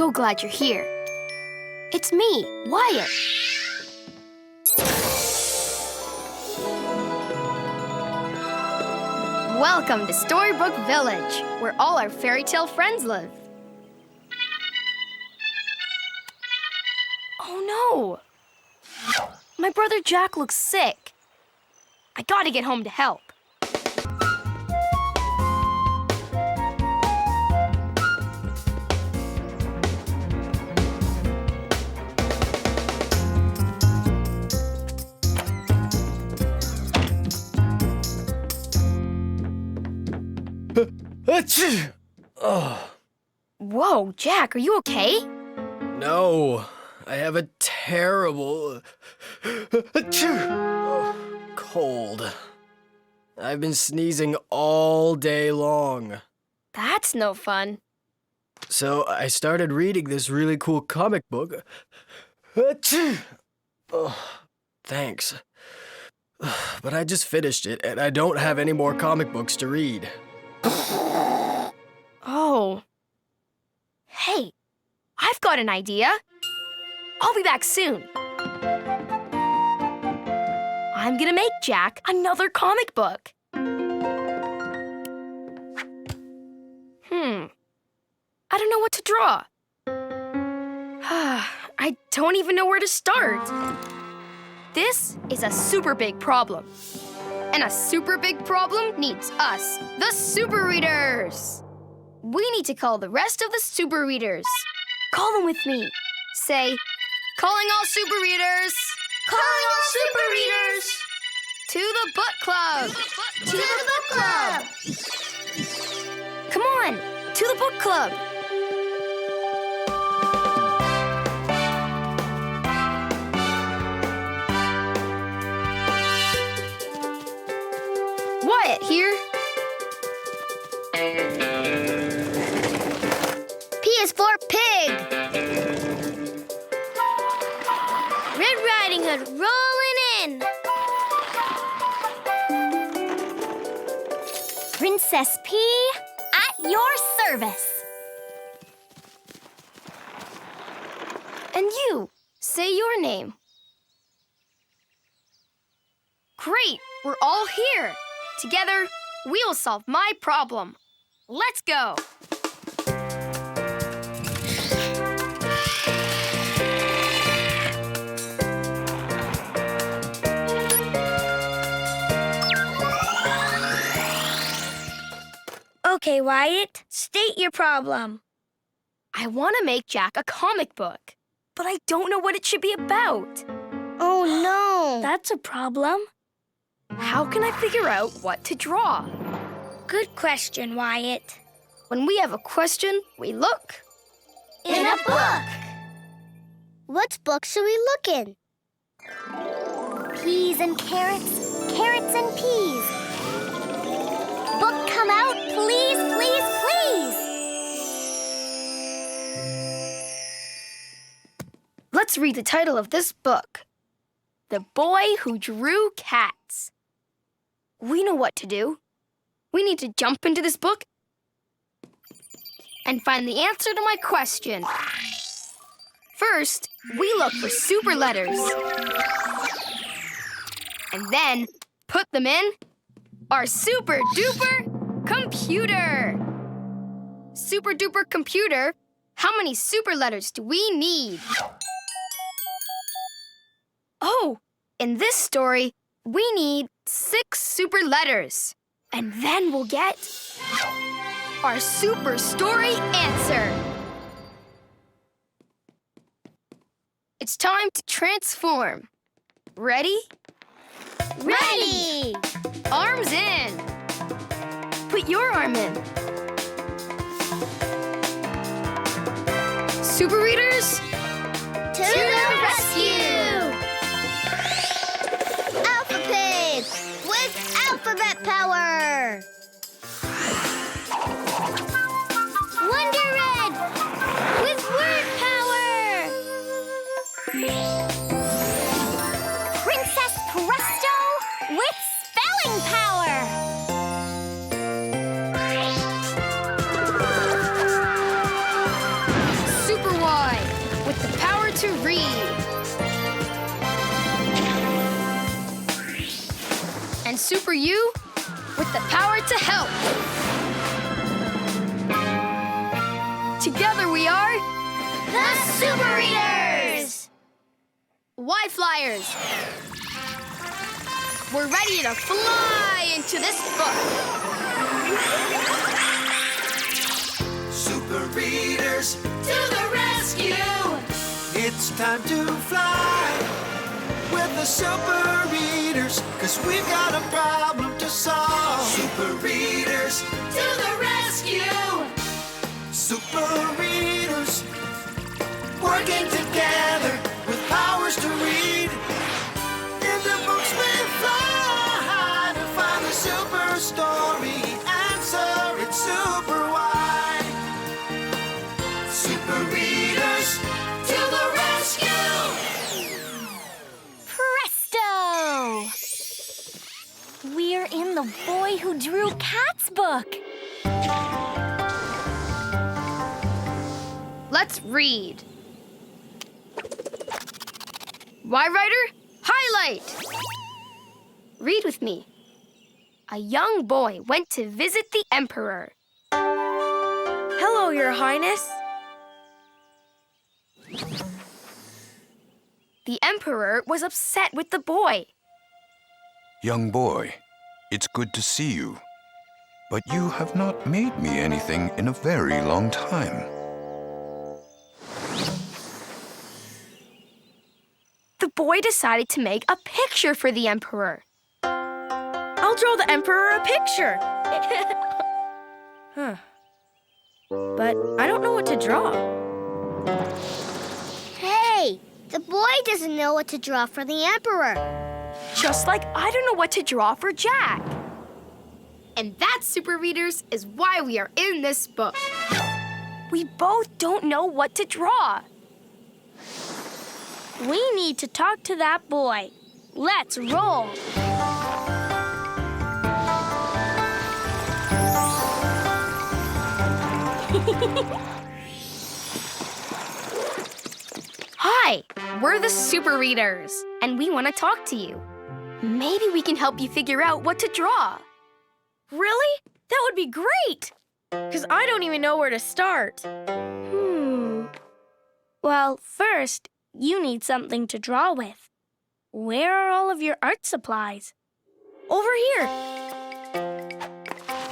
so glad you're here. It's me, Wyatt. Welcome to Storybook Village, where all our fairy tale friends live. Oh no! My brother Jack looks sick. I gotta get home to help. Achoo! Oh. Whoa, Jack, are you okay? No, I have a terrible cold. I've been sneezing all day long. That's no fun. So I started reading this really cool comic book. Achoo! Oh, thanks. But I just finished it, and I don't have any more comic books to read. Oh. Hey, I've got an idea. I'll be back soon. I'm gonna make Jack another comic book. I don't know what to draw. I don't even know where to start. This is a super big problem. And a super big problem needs us, the Super Readers. We need to call the rest of the Super Readers. Call them with me. Say, calling all Super Readers. Calling all Super Readers. To the book club. To the book club. Come on, to the book club. Wyatt here. P is for pig. Red Riding Hood rolling in. Princess P, at your service. And you, say your name. Great, we're all here. Together, we'll solve my problem. Let's go. Okay, Wyatt, state your problem. I want to make Jack a comic book, but I don't know what it should be about. Oh, no. That's a problem. How can I figure out what to draw? Good question, Wyatt. When we have a question, we look. In a book. What book should we look in? Peas and carrots, carrots and peas. Book come out, please, please, please. Let's read the title of this book. The Boy Who Drew Cats. We know what to do. We need to jump into this book and find the answer to my question. First, we look for super letters. And then put them in our super duper computer. Super duper computer, how many super letters do we need? Oh, in this story, we need 6 super letters. And then we'll get our super story answer. It's time to transform. Ready? Ready! Arms in. Put your arm in. Super Readers, To the rescue! Alpha Pig with alphabet power! Wonder Red with word power! Princess Presto with spelling power! Super to read. And Super You with the power to help. Together we are The Super Readers! Y Flyers. We're ready to fly into this book. Super Readers, To the rescue! it's time to fly with the Super Readers, 'cause we've got a problem to solve. Super Readers, To the rescue! Super Readers, working together with powers to read. In the books we fly to find the super story answer. It's super wide. Super Readers, To the rescue! Presto! We're in the Boy Who Drew Cats book. Let's read. Y Writer, highlight! Read with me. A young boy went to visit the Emperor. Hello, Your Highness. The Emperor was upset with the boy. Young boy, it's good to see you. But you have not made me anything in a very long time. The boy decided to make a picture for the Emperor. I'll draw the Emperor a picture. Huh. But I don't know what to draw. Hey, the boy doesn't know what to draw for the Emperor. Just like I don't know what to draw for Jack. And that, Super Readers, is why we are in this book. We both don't know what to draw. We need to talk to that boy. Let's roll. Hi, we're the Super Readers, and we want to talk to you. Maybe we can help you figure out what to draw. Really? That would be great! 'Cause I don't even know where to start. Well, first, you need something to draw with. Where are all of your art supplies? Over here.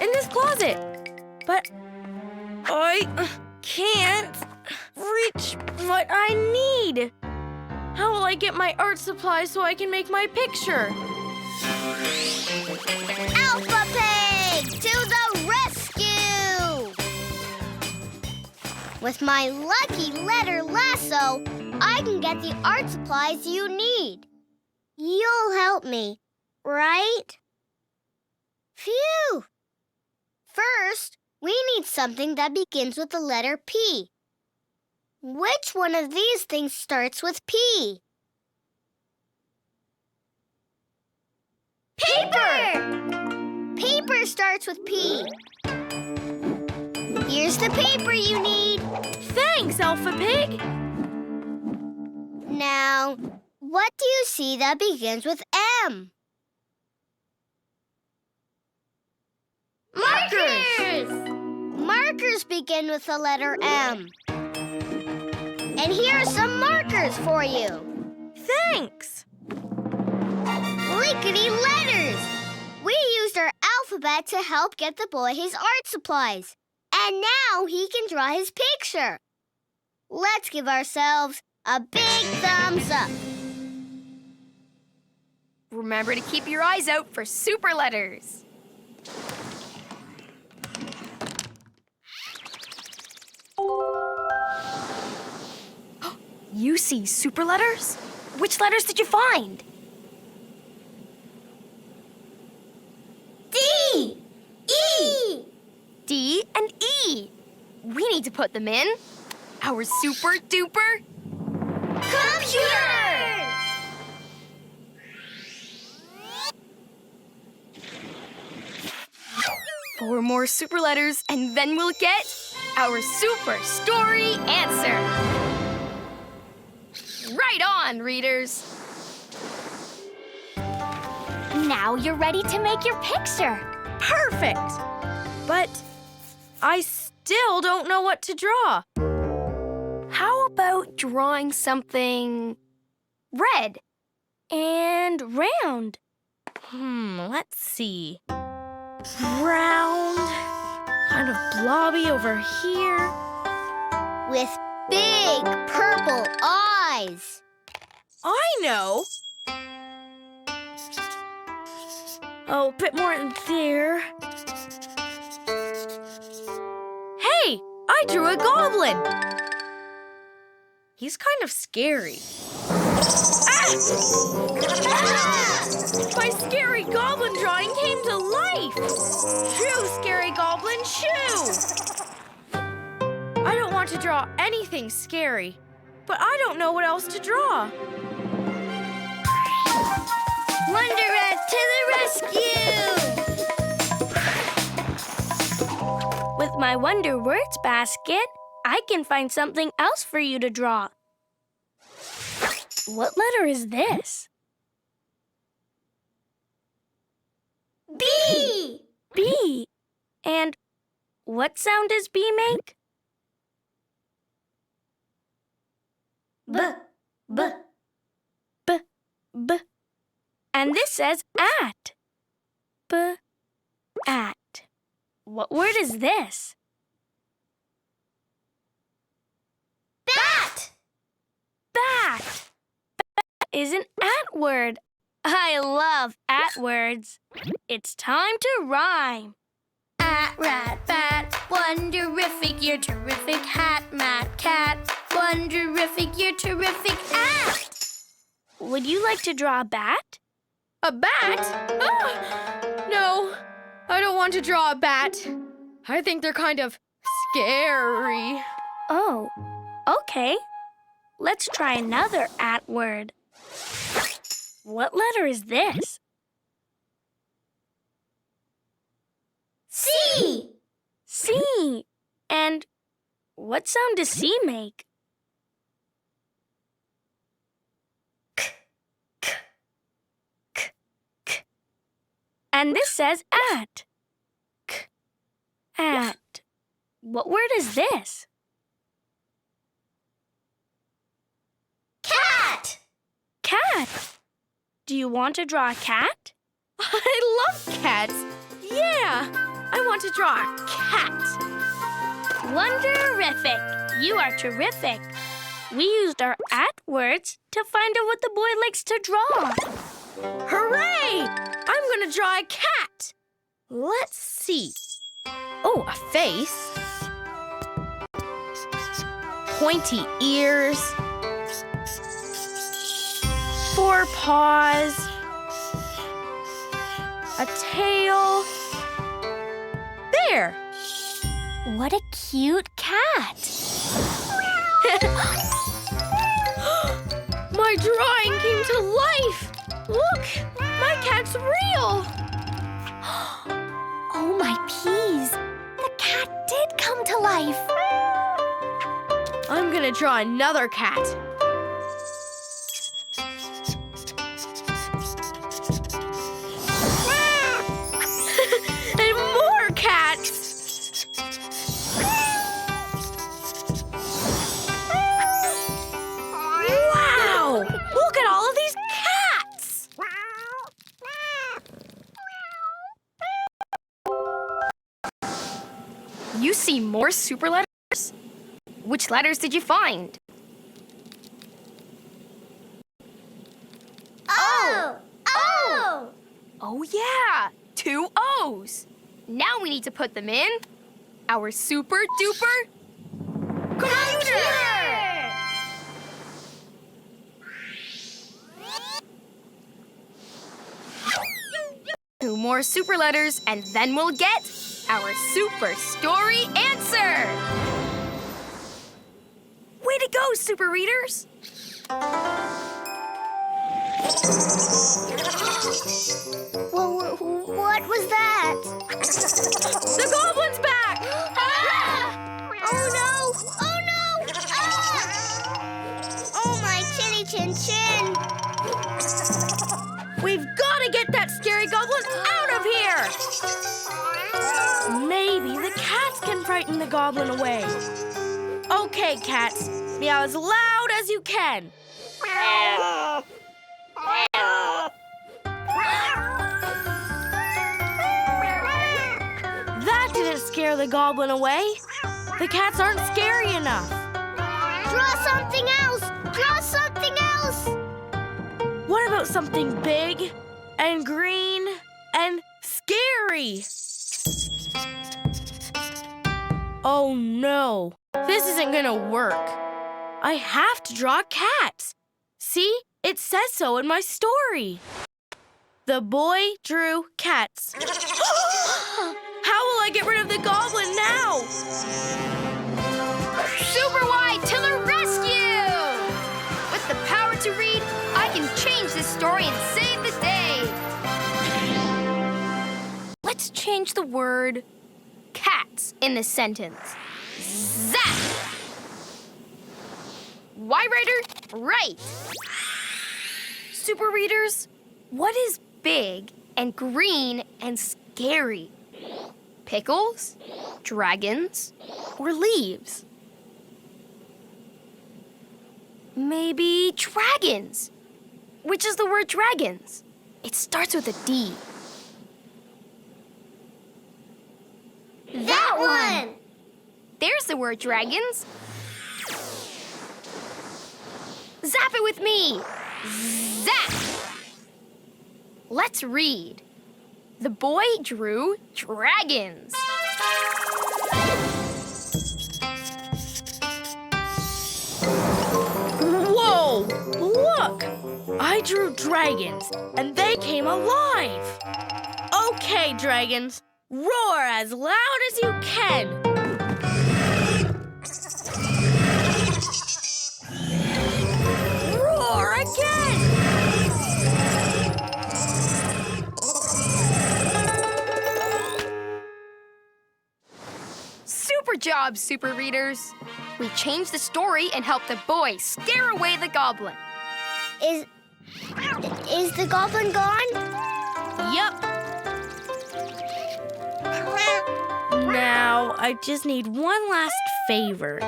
In this closet. But I can't reach what I need. How will I get my art supplies so I can make my picture? Alpha Pig, to the rescue! With my lucky letter lasso, I can get the art supplies you need. You'll help me, right? Phew! First, we need something that begins with the letter P. Which one of these things starts with P? Paper! Paper starts with P. Here's the paper you need. Thanks, Alpha Pig. Now, what do you see that begins with M? Markers! Markers begin with the letter M. And here are some markers for you. Thanks. Lickety letters! We used our alphabet to help get the boy his art supplies. And now he can draw his picture. Let's give ourselves a big thumbs up. Remember to keep your eyes out for super letters. You see super letters? Which letters did you find? D! E! D and E. We need to put them in our super duper Computer! 4 more super letters, and then we'll get our super story answer. on, readers. Now you're ready to make your picture. Perfect! But I still don't know what to draw. How about drawing something red? And round. Let's see. Round, kind of blobby over here. With big purple eyes. I know. Oh, a bit more in there. Hey, I drew a goblin. He's kind of scary. Ah! My scary goblin drawing came to life. Shoo, scary goblin, shoo! I don't want to draw anything scary, but I don't know what else to draw. Wonder Rat to the rescue! With my Wonder Words basket, I can find something else for you to draw. What letter is this? B! B. And what sound does B make? B. B. B. B. And this says at. B. At. What word is this? Bat! Bat. Bat is an at word. I love at words. It's time to rhyme. At, rat, bat, wonderific, you're terrific, hat, mat, cat, wonderific, you're terrific, at! Would you like to draw a bat? A bat? Ah! No, I don't want to draw a bat. I think they're kind of scary. Oh, okay. Let's try another at word. What letter is this? C! C. And what sound does C make? K, k, k, k. And this says at. K, at. What word is this? Cat! Cat. Do you want to draw a cat? I love cats. Yeah, I want to draw a cat. Wonderific. You are terrific. We used our at words to find out what the boy likes to draw. Hooray! I'm going to draw a cat. Let's see. Oh, a face. Pointy ears. 4 paws. A tail. There. What a cute cat! My drawing came to life. Look, my cat's real. Oh, my peas! The cat did come to life! I'm gonna draw another cat. And more cats. Wow! Look at all of these cats. You see more super letters? Which letters did you find? Oh! Oh! Oh, yeah! 2 O's. Now we need to put them in our super duper computer! 2 more super letters, and then we'll get our super story answer! Way to go, super readers! What was that? The goblin's back! Oh no! Oh no! Ah! Oh my chinny chin chin! frighten the goblin away. Okay, cats, meow as loud as you can. That didn't scare the goblin away. The cats aren't scary enough. Draw something else! Draw something else! What about something big and green and scary? Oh no, this isn't gonna work. I have to draw cats. See, it says so in my story. The boy drew cats. How will I get rid of the goblin now? Super Wide to the rescue! With the power to read, I can change this story and save the day. Let's change the word cats in this sentence. Zap! Why, Writer? Right. Super readers, what is big and green and scary? Pickles, dragons, or leaves? Maybe dragons. Which is the word dragons? It starts with a D. That one! There's the word dragons. Zap it with me. Zap! Let's read. The boy drew dragons. Whoa! Look! I drew dragons, and they came alive. Okay, dragons, roar as loud as you can. Roar again! Super job, super readers. We changed the story and helped the boy scare away the goblin. Is the goblin gone? Yup. Now, I just need one last favor.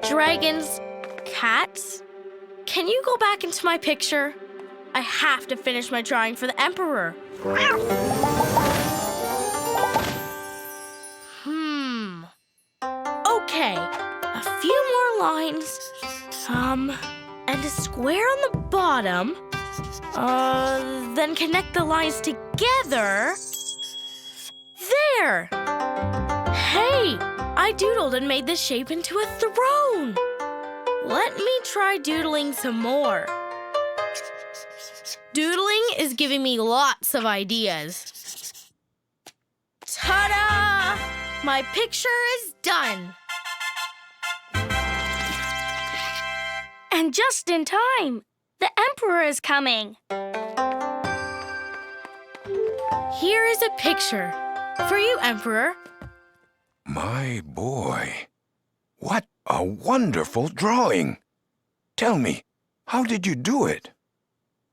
Dragons, cats, can you go back into my picture? I have to finish my drawing for the Emperor. Okay, a few more lines. And a square on the bottom. Then connect the lines together. There! Hey, I doodled and made this shape into a throne. Let me try doodling some more. Doodling is giving me lots of ideas. Ta-da! My picture is done. And just in time. The Emperor is coming. Here is a picture. For you, Emperor. My boy, what a wonderful drawing. Tell me, how did you do it?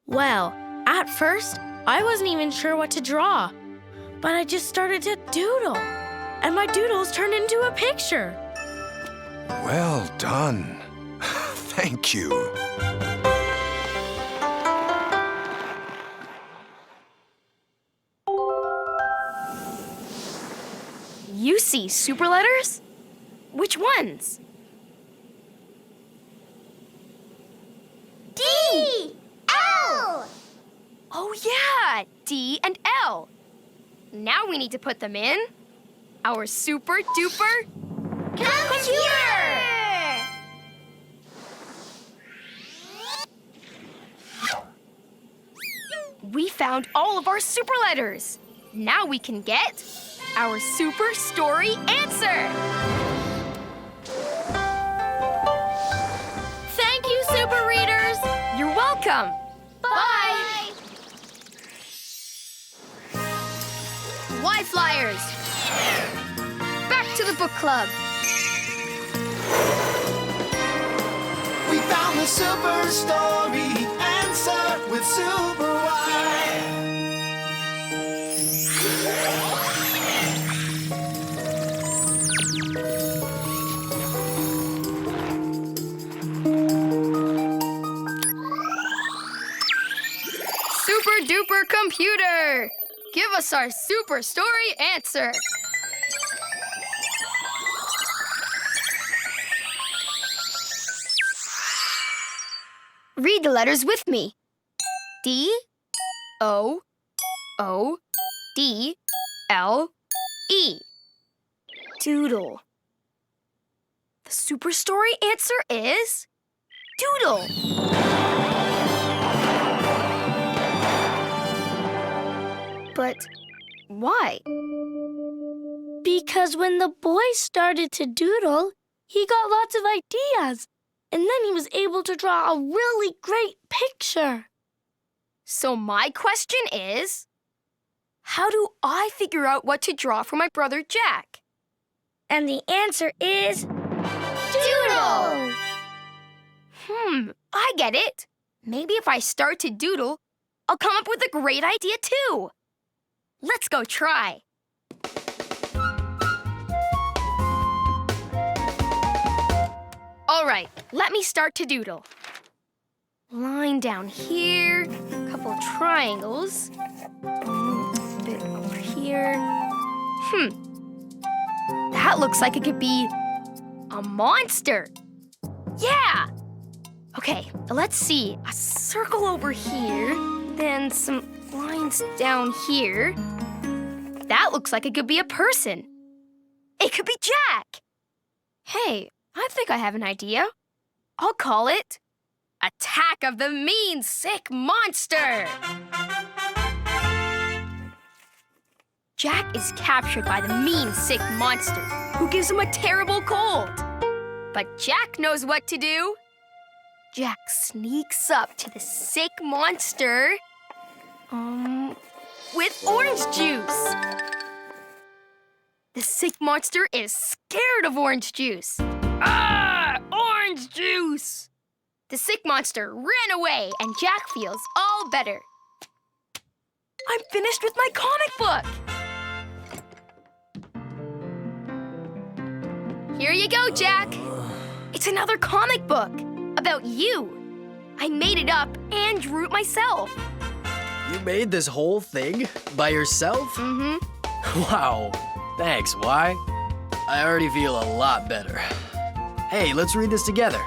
Well, at first, I wasn't even sure what to draw. But I just started to doodle. And my doodles turned into a picture. Well done. Thank you. You see super letters? Which ones? D! L! Oh yeah, D and L. Now we need to put them in our super duper Computer! We found all of our super letters. Now we can get our super story answer. Thank you, super readers. You're welcome. Bye. Why Flyers? Back to the book club. We found the super story answer with Super Why. duper computer! Give us our super story answer. Read the letters with me. D, O, O, D, L, E. Doodle. The super story answer is doodle. But why? Because when the boy started to doodle, he got lots of ideas. And then he was able to draw a really great picture. So my question is, how do I figure out what to draw for my brother Jack? And the answer is Doodle! I get it. Maybe if I start to doodle, I'll come up with a great idea too. Let's go try. All right, let me start to doodle. Line down here, couple triangles. A bit over here. That looks like it could be a monster. Yeah! Okay, let's see. A circle over here, then some lines down here. That looks like it could be a person. It could be Jack. Hey, I think I have an idea. I'll call it Attack of the Mean Sick Monster. Jack is captured by the mean sick monster who gives him a terrible cold. But Jack knows what to do. Jack sneaks up to the sick monster with orange juice. The sick monster is scared of orange juice. Ah, orange juice! The sick monster ran away and Jack feels all better. I'm finished with my comic book! Here you go, Jack. It's another comic book about you. I made it up and drew it myself. You made this whole thing by yourself? Mm-hmm. Wow. Thanks, why? I already feel a lot better. Hey, let's read this together.